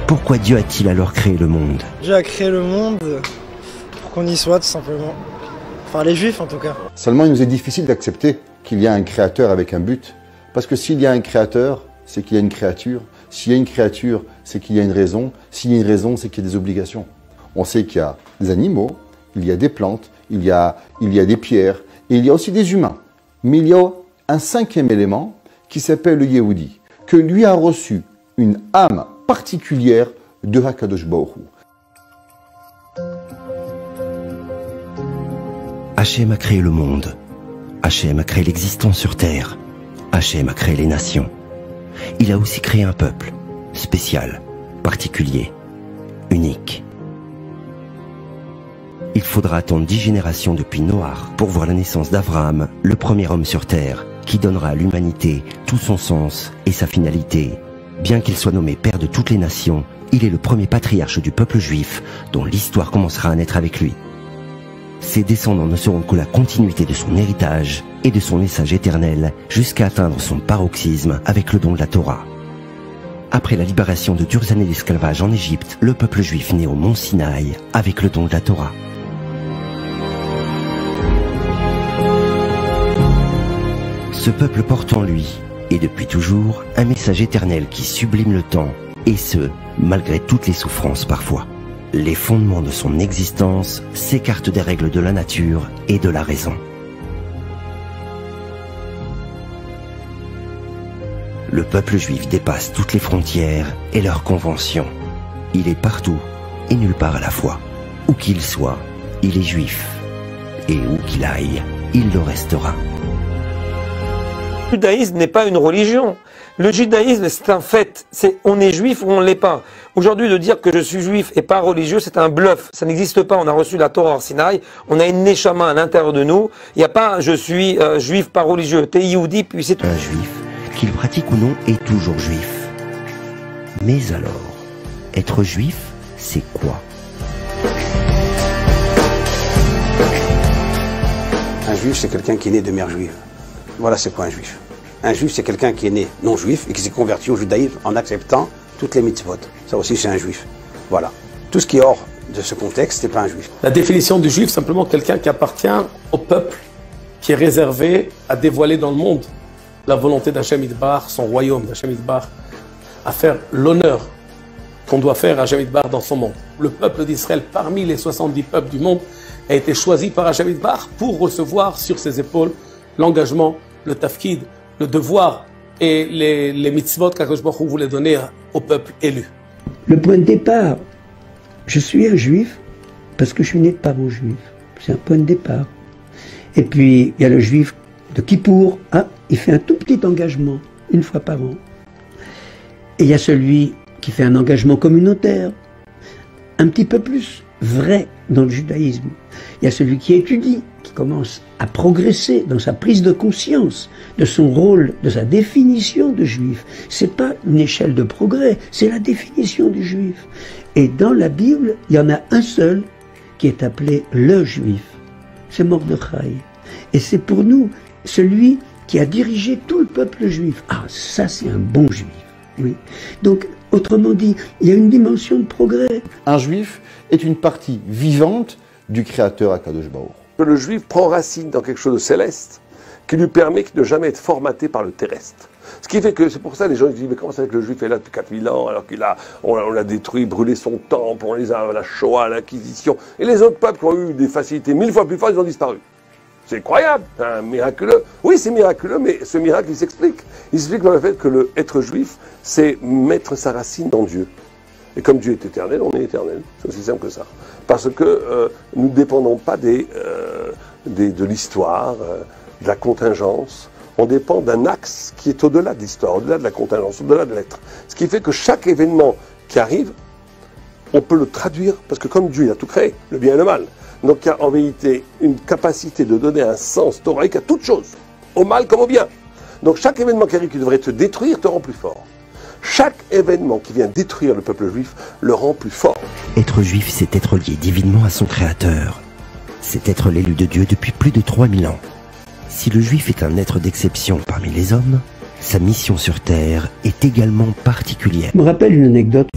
Pourquoi Dieu a-t-il alors créé le monde? Dieu a créé le monde pour qu'on y soit, tout simplement. Enfin, les Juifs, en tout cas. Seulement, il nous est difficile d'accepter qu'il y a un créateur avec un but. Parce que s'il y a un créateur, c'est qu'il y a une créature. S'il y a une créature, c'est qu'il y a une raison. S'il y a une raison, c'est qu'il y a des obligations. On sait qu'il y a des animaux, il y a des plantes, il y a des pierres, et il y a aussi des humains. Mais il y a un cinquième élément qui s'appelle le Yehudi, que lui a reçu une âme particulière de Hakadosh Baruch Hu. Hachem a créé le monde. Hachem a créé l'existence sur terre. Hachem a créé les nations. Il a aussi créé un peuple, spécial, particulier, unique. Il faudra attendre 10 générations depuis Noach pour voir la naissance d'Abraham, le premier homme sur terre, qui donnera à l'humanité tout son sens et sa finalité. Bien qu'il soit nommé père de toutes les nations, il est le premier patriarche du peuple juif dont l'histoire commencera à naître avec lui. Ses descendants ne seront que la continuité de son héritage et de son message éternel jusqu'à atteindre son paroxysme avec le don de la Torah. Après la libération de dures années d'esclavage en Égypte, le peuple juif naît au mont Sinaï avec le don de la Torah. Ce peuple porte en lui, et depuis toujours, un message éternel qui sublime le temps, et ce, malgré toutes les souffrances parfois. Les fondements de son existence s'écartent des règles de la nature et de la raison. Le peuple juif dépasse toutes les frontières et leurs conventions. Il est partout et nulle part à la fois. Où qu'il soit, il est juif. Et où qu'il aille, il le restera. Le judaïsme n'est pas une religion. Le judaïsme, c'est un fait. On est juif ou on ne l'est pas. Aujourd'hui, de dire que je suis juif et pas religieux, c'est un bluff. Ça n'existe pas. On a reçu la Torah hors Sinaï. On a une neshama à l'intérieur de nous. Il n'y a pas je suis juif pas religieux. T'es Yehudi, puis c'est tout. Un juif, qu'il pratique ou non, est toujours juif. Mais alors, être juif, c'est quoi? Un juif, c'est quelqu'un qui est né de mère juive. Voilà c'est quoi un juif. Un juif, c'est quelqu'un qui est né non juif et qui s'est converti au judaïsme en acceptant toutes les mitzvot. Ça aussi, c'est un juif. Voilà. Tout ce qui est hors de ce contexte, c'est pas un juif. La définition du juif, simplement quelqu'un qui appartient au peuple, qui est réservé à dévoiler dans le monde la volonté d'Hachem Yitbarach, son royaume d'Hachem Yitbarach, à faire l'honneur qu'on doit faire à Hachem Yitbarach dans son monde. Le peuple d'Israël, parmi les 70 peuples du monde, a été choisi par Hachem Yitbarach pour recevoir sur ses épaules l'engagement, le tafkid, le devoir et les mitzvot qu'Akadosh Baruch Hu voulait donner au peuple élu. Le point de départ, je suis un juif parce que je suis né de parents juifs. C'est un point de départ. Et puis, il y a le juif de Kippour. Il fait un tout petit engagement, une fois par an. Et il y a celui qui fait un engagement communautaire, un petit peu plus vrai dans le judaïsme. Il y a celui qui étudie, qui commence à progresser dans sa prise de conscience de son rôle, de sa définition de juif. C'est pas une échelle de progrès, c'est la définition du juif. Et dans la Bible, il y en a un seul qui est appelé le juif. C'est Mordechai. Et c'est pour nous celui qui a dirigé tout le peuple juif. Ah, ça c'est un bon juif. Oui. Donc, autrement dit, il y a une dimension de progrès. Un juif est une partie vivante du créateur Akadosh Baruch Hu. Le juif prend racine dans quelque chose de céleste qui lui permet de ne jamais être formaté par le terrestre. Ce qui fait que, c'est pour ça les gens disent, mais comment ça fait que le juif est là depuis 4000 ans alors on l'a détruit, brûlé son temple, on les a, la Shoah, l'Inquisition, et les autres peuples qui ont eu des facilités 1000 fois plus fortes, ils ont disparu. C'est incroyable, c'est un miraculeux. Oui, c'est miraculeux, mais ce miracle, il s'explique. Il s'explique dans le fait que être juif, c'est mettre sa racine dans Dieu. Et comme Dieu est éternel, on est éternel. C'est aussi simple que ça. Parce que nous ne dépendons pas de l'histoire, de la contingence. On dépend d'un axe qui est au-delà de l'histoire, au-delà de la contingence, au-delà de l'être. Ce qui fait que chaque événement qui arrive, on peut le traduire, parce que comme Dieu il a tout créé, le bien et le mal, donc il y a en vérité une capacité de donner un sens thoraïque à toute chose, au mal comme au bien. Donc chaque événement qui arrive qui devrait te détruire te rend plus fort. Chaque événement qui vient détruire le peuple juif le rend plus fort. Être juif, c'est être lié divinement à son Créateur. C'est être l'élu de Dieu depuis plus de 3000 ans. Si le juif est un être d'exception parmi les hommes, sa mission sur terre est également particulière. Je me rappelle une anecdote.